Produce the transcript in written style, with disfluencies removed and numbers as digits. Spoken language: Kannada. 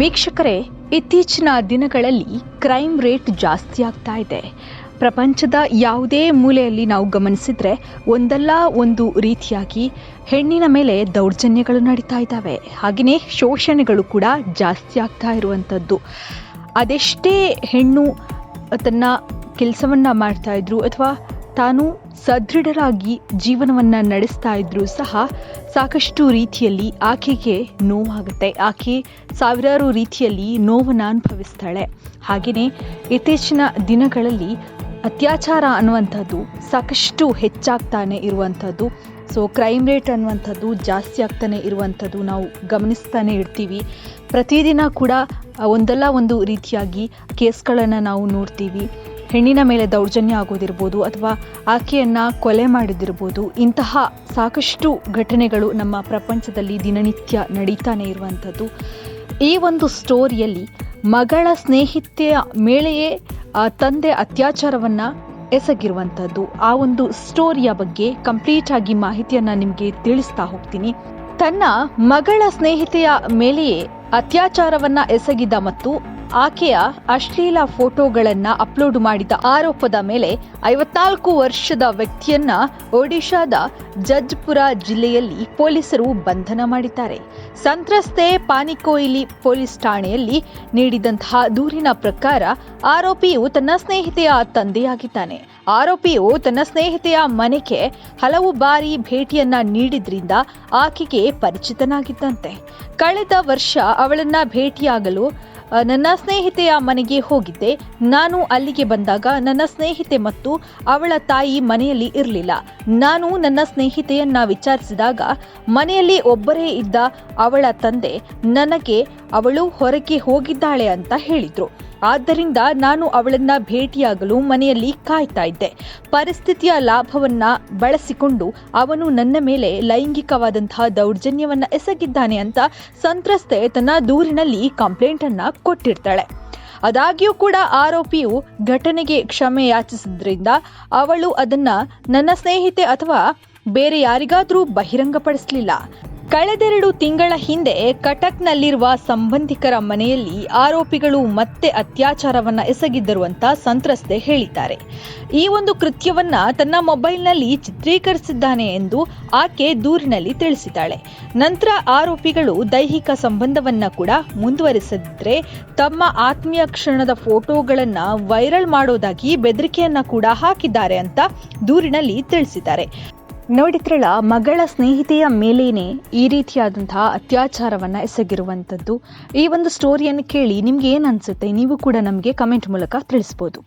ವೀಕ್ಷಕರೇ, ಇತ್ತೀಚಿನ ದಿನಗಳಲ್ಲಿ ಕ್ರೈಮ್ ರೇಟ್ ಜಾಸ್ತಿ ಆಗ್ತಾ ಇದೆ. ಪ್ರಪಂಚದ ಯಾವುದೇ ಮೂಲೆಯಲ್ಲಿ ನಾವು ಗಮನಿಸಿದರೆ ಒಂದಲ್ಲ ಒಂದು ರೀತಿಯಾಗಿ ಹೆಣ್ಣಿನ ಮೇಲೆ ದೌರ್ಜನ್ಯಗಳು ನಡೀತಾ ಇದ್ದಾವೆ. ಹಾಗೆಯೇ ಶೋಷಣೆಗಳು ಕೂಡ ಜಾಸ್ತಿ ಆಗ್ತಾ ಇರುವಂಥದ್ದು. ಅದೆಷ್ಟೇ ಹೆಣ್ಣು ತನ್ನ ಕೆಲಸವನ್ನು ಮಾಡ್ತಾ ಇದ್ರು ಅಥವಾ ತಾನು ಸದೃಢರಾಗಿ ಜೀವನವನ್ನು ನಡೆಸ್ತಾ ಇದ್ರೂ ಸಹ ಸಾಕಷ್ಟು ರೀತಿಯಲ್ಲಿ ಆಕೆಗೆ ನೋವಾಗುತ್ತೆ. ಆಕೆ ಸಾವಿರಾರು ರೀತಿಯಲ್ಲಿ ನೋವನ್ನು ಅನುಭವಿಸ್ತಾಳೆ. ಹಾಗೆಯೇ ಇತ್ತೀಚಿನ ದಿನಗಳಲ್ಲಿ ಅತ್ಯಾಚಾರ ಅನ್ನುವಂಥದ್ದು ಸಾಕಷ್ಟು ಹೆಚ್ಚಾಗ್ತಾನೆ ಇರುವಂಥದ್ದು. ಕ್ರೈಮ್ ರೇಟ್ ಅನ್ನುವಂಥದ್ದು ಜಾಸ್ತಿ ಆಗ್ತಾನೆ ಇರುವಂಥದ್ದು ನಾವು ಗಮನಿಸ್ತಾನೆ ಇರ್ತೀವಿ. ಪ್ರತಿದಿನ ಕೂಡ ಒಂದಲ್ಲ ಒಂದು ರೀತಿಯಾಗಿ ಕೇಸ್ಗಳನ್ನು ನಾವು ನೋಡ್ತೀವಿ. ಹೆಣ್ಣಿನ ಮೇಲೆ ದೌರ್ಜನ್ಯ ಆಗೋದಿರ್ಬೋದು ಅಥವಾ ಆಕೆಯನ್ನು ಕೊಲೆ ಮಾಡಿದಿರ್ಬೋದು. ಇಂತಹ ಸಾಕಷ್ಟು ಘಟನೆಗಳು ನಮ್ಮ ಪ್ರಪಂಚದಲ್ಲಿ ದಿನನಿತ್ಯ ನಡೀತಾನೆ ಇರುವಂಥದ್ದು. ಈ ಒಂದು ಸ್ಟೋರಿಯಲ್ಲಿ ಮಗಳ ಸ್ನೇಹಿತೆಯ ಮೇಲೆಯೇ ತಂದೆ ಅತ್ಯಾಚಾರವನ್ನು ಎಸಗಿರುವಂಥದ್ದು. ಆ ಒಂದು ಸ್ಟೋರಿಯ ಬಗ್ಗೆ ಕಂಪ್ಲೀಟ್ ಆಗಿ ಮಾಹಿತಿಯನ್ನು ನಿಮಗೆ ತಿಳಿಸ್ತಾ ಹೋಗ್ತೀನಿ. ತನ್ನ ಮಗಳ ಸ್ನೇಹಿತೆಯ ಮೇಲೆಯೇ ಅತ್ಯಾಚಾರವನ್ನು ಎಸಗಿದ ಮತ್ತು ಆಕೆಯ ಅಶ್ಲೀಲ ಫೋಟೋಗಳನ್ನು ಅಪ್ಲೋಡ್ ಮಾಡಿದ ಆರೋಪದ ಮೇಲೆ 54 ವರ್ಷದ ವ್ಯಕ್ತಿಯನ್ನ ಒಡಿಶಾದ ಜಜ್ಪುರ ಜಿಲ್ಲೆಯಲ್ಲಿ ಪೊಲೀಸರು ಬಂಧನ ಮಾಡಿದ್ದಾರೆ. ಸಂತ್ರಸ್ತೆ ಪಾನಿಕೋಯಿಲಿ ಪೊಲೀಸ್ ಠಾಣೆಯಲ್ಲಿ ನೀಡಿದಂತಹ ದೂರಿನ ಪ್ರಕಾರ ಆರೋಪಿಯು ತನ್ನ ಸ್ನೇಹಿತೆಯ ತಂದೆಯಾಗಿದ್ದಾನೆ. ಆರೋಪಿಯು ತನ್ನ ಸ್ನೇಹಿತೆಯ ಮನೆಗೆ ಹಲವು ಬಾರಿ ಭೇಟಿಯನ್ನ ನೀಡಿದ್ರಿಂದ ಆಕೆಗೆ ಪರಿಚಿತನಾಗಿದ್ದಂತೆ. ಕಳೆದ ವರ್ಷ ಅವಳನ್ನ ಭೇಟಿಯಾಗಲು ನನ್ನ ಸ್ನೇಹಿತೆಯ ಮನೆಗೆ ಹೋಗಿದ್ದೆ. ನಾನು ಅಲ್ಲಿಗೆ ಬಂದಾಗ ನನ್ನ ಸ್ನೇಹಿತೆ ಮತ್ತು ಅವಳ ತಾಯಿ ಮನೆಯಲ್ಲಿ ಇರಲಿಲ್ಲ. ನಾನು ನನ್ನ ಸ್ನೇಹಿತೆಯನ್ನ ವಿಚಾರಿಸಿದಾಗ ಮನೆಯಲ್ಲಿ ಒಬ್ಬರೇ ಇದ್ದ ಅವಳ ತಂದೆ ನನಗೆ ಅವಳು ಹೊರಗೆ ಹೋಗಿದ್ದಾಳೆ ಅಂತ ಹೇಳಿದ್ರು. ಆದ್ದರಿಂದ ನಾನು ಅವಳನ್ನ ಭೇಟಿಯಾಗಲು ಮನೆಯಲ್ಲಿ ಕಾಯ್ತಾ ಇದ್ದೆ. ಪರಿಸ್ಥಿತಿಯ ಲಾಭವನ್ನ ಬಳಸಿಕೊಂಡು ಅವನು ನನ್ನ ಮೇಲೆ ಲೈಂಗಿಕವಾದಂತಹ ದೌರ್ಜನ್ಯವನ್ನ ಎಸಗಿದ್ದಾನೆ ಅಂತ ಸಂತ್ರಸ್ತೆ ತನ್ನ ದೂರಿನಲ್ಲಿ ಕಂಪ್ಲೇಂಟ್ ಅನ್ನ ಕೊಟ್ಟಿರ್ತಾಳೆ. ಆದಾಗ್ಯೂ ಕೂಡ ಆರೋಪಿಯು ಘಟನೆಗೆ ಕ್ಷಮೆ ಯಾಚಿಸಿದ್ರಿಂದ ಅವಳು ಅದನ್ನ ನನ್ನ ಸ್ನೇಹಿತೆ ಅಥವಾ ಬೇರೆ ಯಾರಿಗಾದ್ರೂ ಬಹಿರಂಗಪಡಿಸಲಿಲ್ಲ. ಕಳೆದೆರಡು ತಿಂಗಳ ಹಿಂದೆ ಕಟಕ್ನಲ್ಲಿರುವ ಸಂಬಂಧಿಕರ ಮನೆಯಲ್ಲಿ ಆರೋಪಿಗಳು ಮತ್ತೆ ಅತ್ಯಾಚಾರವನ್ನ ಎಸಗಿದ್ದರು ಅಂತ ಸಂತ್ರಸ್ತೆ ಹೇಳಿದ್ದಾರೆ. ಈ ಒಂದು ಕೃತ್ಯವನ್ನ ತನ್ನ ಮೊಬೈಲ್ನಲ್ಲಿ ಚಿತ್ರೀಕರಿಸಿದ್ದಾನೆ ಎಂದು ಆಕೆ ದೂರಿನಲ್ಲಿ ತಿಳಿಸಿದ್ದಾಳೆ. ನಂತರ ಆರೋಪಿಗಳು ದೈಹಿಕ ಸಂಬಂಧವನ್ನ ಕೂಡ ಮುಂದುವರಿಸಿದ್ರೆ ತಮ್ಮ ಆತ್ಮೀಯ ಕ್ಷಣದ ಫೋಟೋಗಳನ್ನ ವೈರಲ್ ಮಾಡೋದಾಗಿ ಬೆದರಿಕೆಯನ್ನ ಕೂಡ ಹಾಕಿದ್ದಾರೆ ಅಂತ ದೂರಿನಲ್ಲಿ ತಿಳಿಸಿದ್ದಾರೆ. ನೋಡಿದ್ರಲ್ಲ, ಮಗಳ ಸ್ನೇಹಿತೆಯ ಮೇಲೇನೆ ಈ ರೀತಿಯಾದಂತಹ ಅತ್ಯಾಚಾರವನ್ನು ಎಸಗಿರುವಂಥದ್ದು. ಈ ಒಂದು ಸ್ಟೋರಿಯನ್ನು ಕೇಳಿ ನಿಮ್ಗೆ ಏನು ಅನಿಸುತ್ತೆ? ನೀವು ಕೂಡ ನಮಗೆ ಕಮೆಂಟ್ ಮೂಲಕ ತಿಳಿಸ್ಬೋದು.